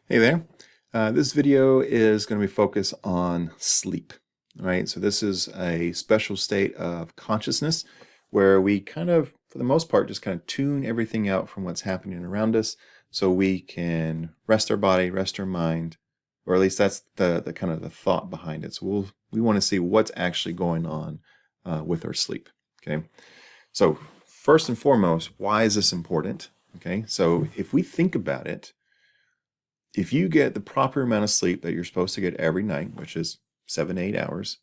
Hey there. This video is going to be focused on sleep, right? So this is a special state of consciousness where we kind of, for the most part, just kind of tune everything out from what's happening around us so we can rest our body, rest our mind, or at least that's the kind of the thought behind it. So we want to see what's actually going on with our sleep, okay? So first and foremost, why is this important? Okay, so if we think about it, if you get the proper amount of sleep that you're supposed to get every night, which is 7 to 8 hours,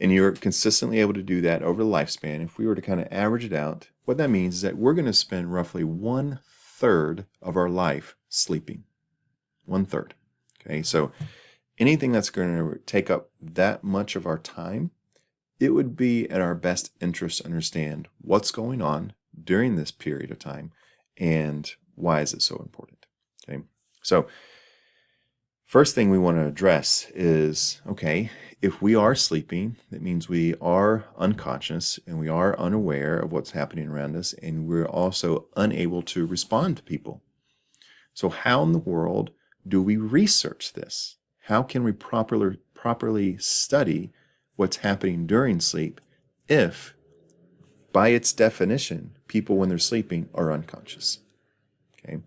and you're consistently able to do that over the lifespan, if we were to kind of average it out, what that means is that we're going to spend roughly 1/3 of our life sleeping. 1/3. Okay, so anything that's going to take up that much of our time, it would be in our best interest to understand what's going on during this period of time and why is it so important. Okay, so first thing we want to address is, okay, if we are sleeping, that means we are unconscious and we are unaware of what's happening around us, and we're also unable to respond to people. So how in the world do we research this? How can we properly study what's happening during sleep if, by its definition, people when they're sleeping are unconscious? Okay,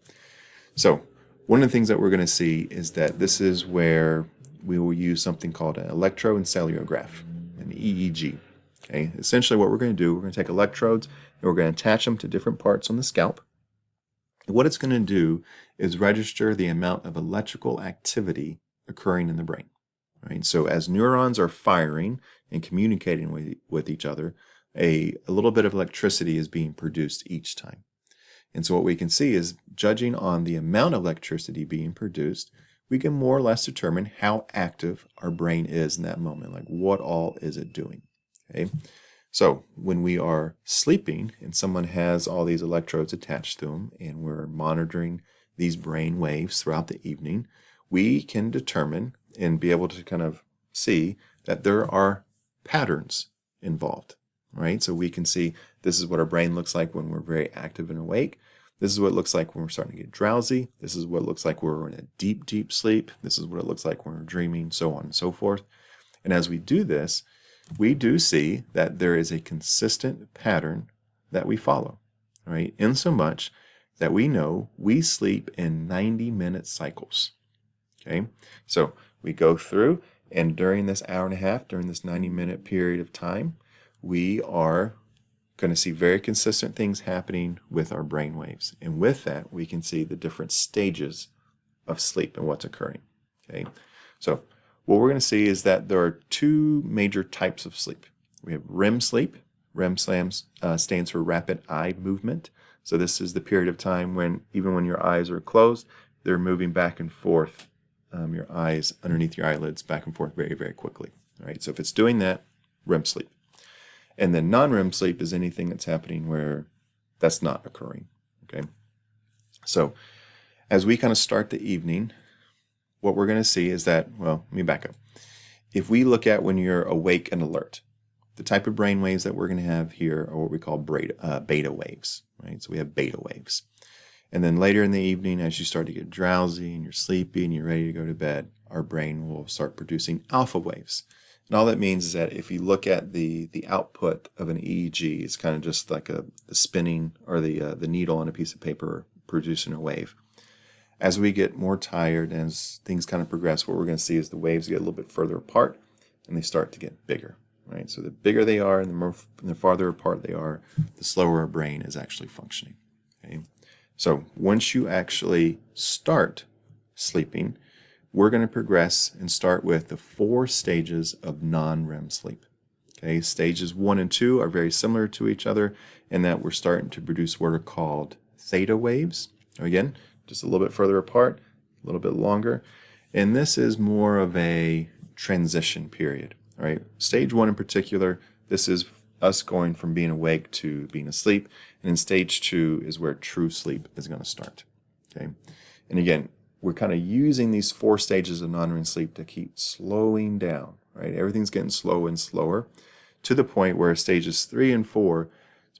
so one of the things that we're going to see is that this is where we will use something called an electroencephalograph, an EEG. Okay, essentially what we're going to do, we're going to take electrodes and we're going to attach them to different parts on the scalp. And what it's going to do is register the amount of electrical activity occurring in the brain. Right? So as neurons are firing and communicating with each other, a little bit of electricity is being produced each time. And so what we can see is, judging on the amount of electricity being produced, we can more or less determine how active our brain is in that moment, like what all is it doing. Okay? So when we are sleeping and someone has all these electrodes attached to them and we're monitoring these brain waves throughout the evening, we can determine and be able to kind of see that there are patterns involved. Right? So we can see this is what our brain looks like when we're very active and awake. This is what it looks like when we're starting to get drowsy. This is what it looks like when we're in a deep, deep sleep. This is what it looks like when we're dreaming, so on and so forth. And as we do this, we do see that there is a consistent pattern that we follow, right? In so much that we know we sleep in 90-minute cycles. Okay? So we go through, and during this hour and a half, during this 90-minute period of time, we are going to see very consistent things happening with our brain waves. And with that, we can see the different stages of sleep and what's occurring. Okay, so what we're going to see is that there are two major types of sleep. We have REM sleep. REM stands for rapid eye movement. So this is the period of time when, even when your eyes are closed, they're moving back and forth, your eyes underneath your eyelids back and forth very, very quickly. All right, so if it's doing that, REM sleep. And then non-REM sleep is anything that's happening where that's not occurring. Okay, so as we kind of start the evening, what we're going to see is that, well, let me back up. If we look at when you're awake and alert, the type of brain waves that we're going to have here are what we call beta waves, right? So we have beta waves. And then later in the evening, as you start to get drowsy and you're sleepy and you're ready to go to bed, our brain will start producing alpha waves. And all that means is that if you look at the output of an EEG, it's kind of just like the spinning or the needle on a piece of paper producing a wave. As we get more tired, as things kind of progress, what we're going to see is the waves get a little bit further apart and they start to get bigger. Right? So the bigger they are and the farther apart they are, the slower our brain is actually functioning. Okay? So once you actually start sleeping, we're going to progress and start with the 4 stages of non-REM sleep. Okay, stages 1 and 2 are very similar to each other in that we're starting to produce what are called theta waves. Again, just a little bit further apart, a little bit longer. And this is more of a transition period. All right, stage 1 in particular, this is us going from being awake to being asleep. And then stage 2 is where true sleep is going to start. Okay, and again, we're kind of using these 4 stages of non-REM sleep to keep slowing down, right? Everything's getting slower and slower to the point where stages 3 and 4,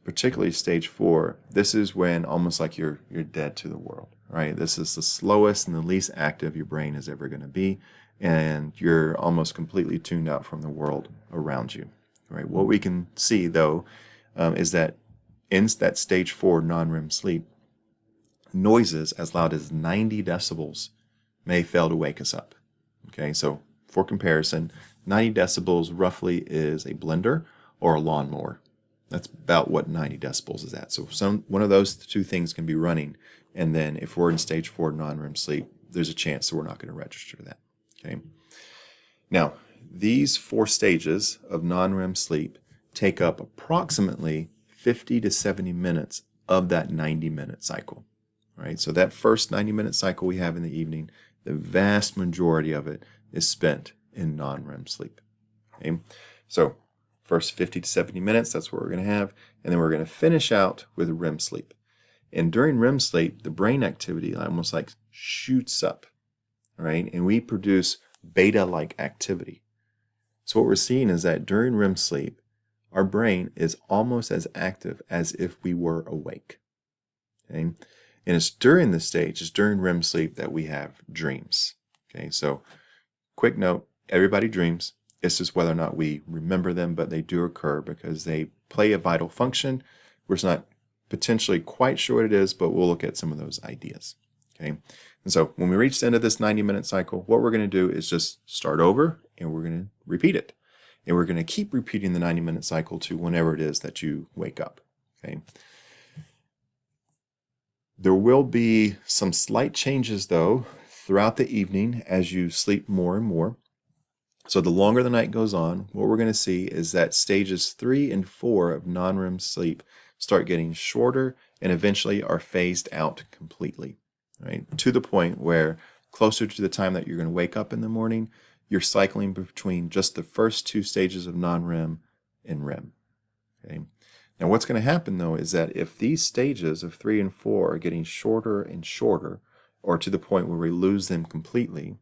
particularly stage 4, this is when almost like you're dead to the world, right? This is the slowest and the least active your brain is ever going to be, and you're almost completely tuned out from the world around you, right? What we can see, though, is that in that stage 4 non-REM sleep, noises as loud as 90 decibels may fail to wake us up. Okay, so for comparison, 90 decibels roughly is a blender or a lawnmower. That's about what 90 decibels is at. So one of those two things can be running, and then if we're in stage 4 non-REM sleep, there's a chance that we're not going to register that. Okay. Now, these 4 stages of non-REM sleep take up approximately 50 to 70 minutes of that 90-minute cycle. Right? So that first 90-minute cycle we have in the evening, the vast majority of it is spent in non-REM sleep. Okay? So first 50 to 70 minutes, that's what we're going to have, and then we're going to finish out with REM sleep. And during REM sleep, the brain activity almost like shoots up, right? And we produce beta-like activity. So what we're seeing is that during REM sleep, our brain is almost as active as if we were awake. Okay? And it's during this stage, it's during REM sleep that we have dreams. Okay, so quick note, everybody dreams. It's just whether or not we remember them, but they do occur because they play a vital function. We're just not potentially quite sure what it is, but we'll look at some of those ideas. Okay, and so when we reach the end of this 90-minute cycle, what we're going to do is just start over and we're going to repeat it. And we're going to keep repeating the 90-minute cycle to whenever it is that you wake up. Okay. There will be some slight changes, though, throughout the evening as you sleep more and more. So the longer the night goes on, what we're going to see is that stages 3 and 4 of non-REM sleep start getting shorter and eventually are phased out completely, right? To the point where closer to the time that you're going to wake up in the morning, you're cycling between just the first 2 stages of non-REM and REM, okay? Now, what's going to happen, though, is that if these stages of 3 and 4 are getting shorter and shorter, or to the point where we lose them completely,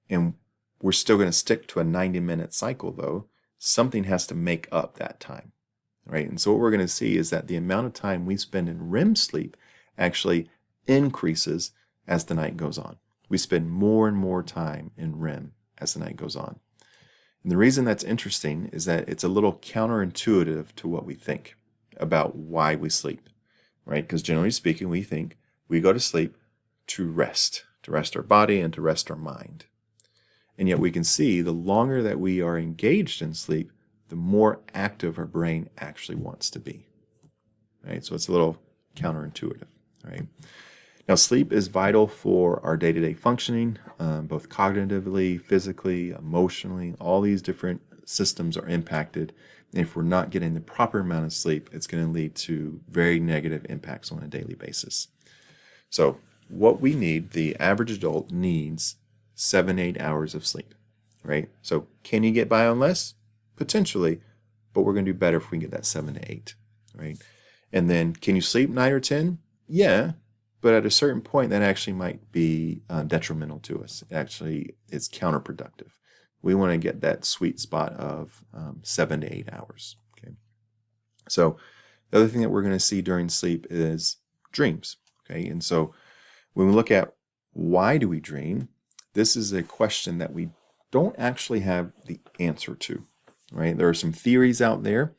and we're still going to stick to a 90-minute cycle, though, something has to make up that time, right? And so what we're going to see is that the amount of time we spend in REM sleep actually increases as the night goes on. We spend more and more time in REM as the night goes on. And the reason that's interesting is that it's a little counterintuitive to what we think about why we sleep, right? Because generally speaking, we think we go to sleep to rest our body and to rest our mind. And yet we can see the longer that we are engaged in sleep, the more active our brain actually wants to be, right? So it's a little counterintuitive, right? Now, sleep is vital for our day-to-day functioning, both cognitively, physically, emotionally. All these different systems are impacted. And if we're not getting the proper amount of sleep, it's going to lead to very negative impacts on a daily basis. So what we need, the average adult needs 7-8 hours of sleep, right? So can you get by on less? Potentially, but we're going to do better if we get that 7 to 8, right? And then can you sleep 9 or 10? Yeah, but at a certain point, that actually might be detrimental to us. Actually, it's counterproductive. We want to get that sweet spot of 7 to 8 hours. Okay. So the other thing that we're going to see during sleep is dreams. Okay, and so when we look at why do we dream, this is a question that we don't actually have the answer to. Right? There are some theories out there.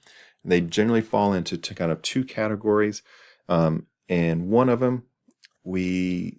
They generally fall into kind of 2 categories, and one of them, the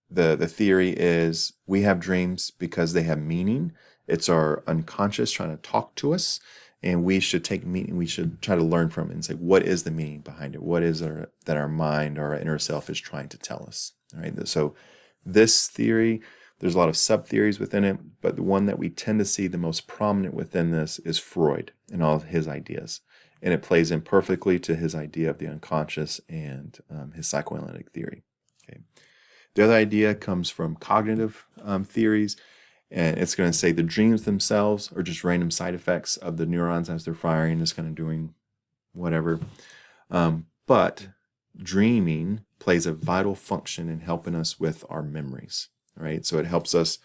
theory is we have dreams because they have meaning. It's our unconscious trying to talk to us, and we should take meaning. We should try to learn from it and say, what is the meaning behind it? What is it that our mind or our inner self is trying to tell us? All right. So this theory, there's a lot of sub-theories within it, but the one that we tend to see the most prominent within this is Freud and all of his ideas. And it plays in perfectly to his idea of the unconscious and his psychoanalytic theory. Okay. The other idea comes from cognitive theories, and it's going to say the dreams themselves are just random side effects of the neurons as they're firing, just kind of doing whatever. But dreaming plays a vital function in helping us with our memories, right? So it helps us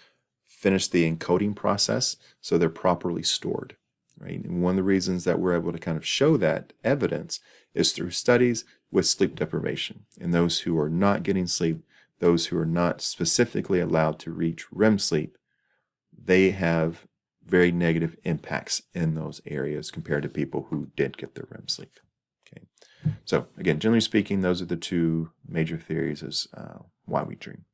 finish the encoding process so they're properly stored, right? And one of the reasons that we're able to kind of show that evidence is through studies with sleep deprivation. And those who are not getting sleep, those who are not specifically allowed to reach REM sleep, they have very negative impacts in those areas compared to people who did get their REM sleep. Okay, so again, generally speaking, those are the two major theories as why we dream.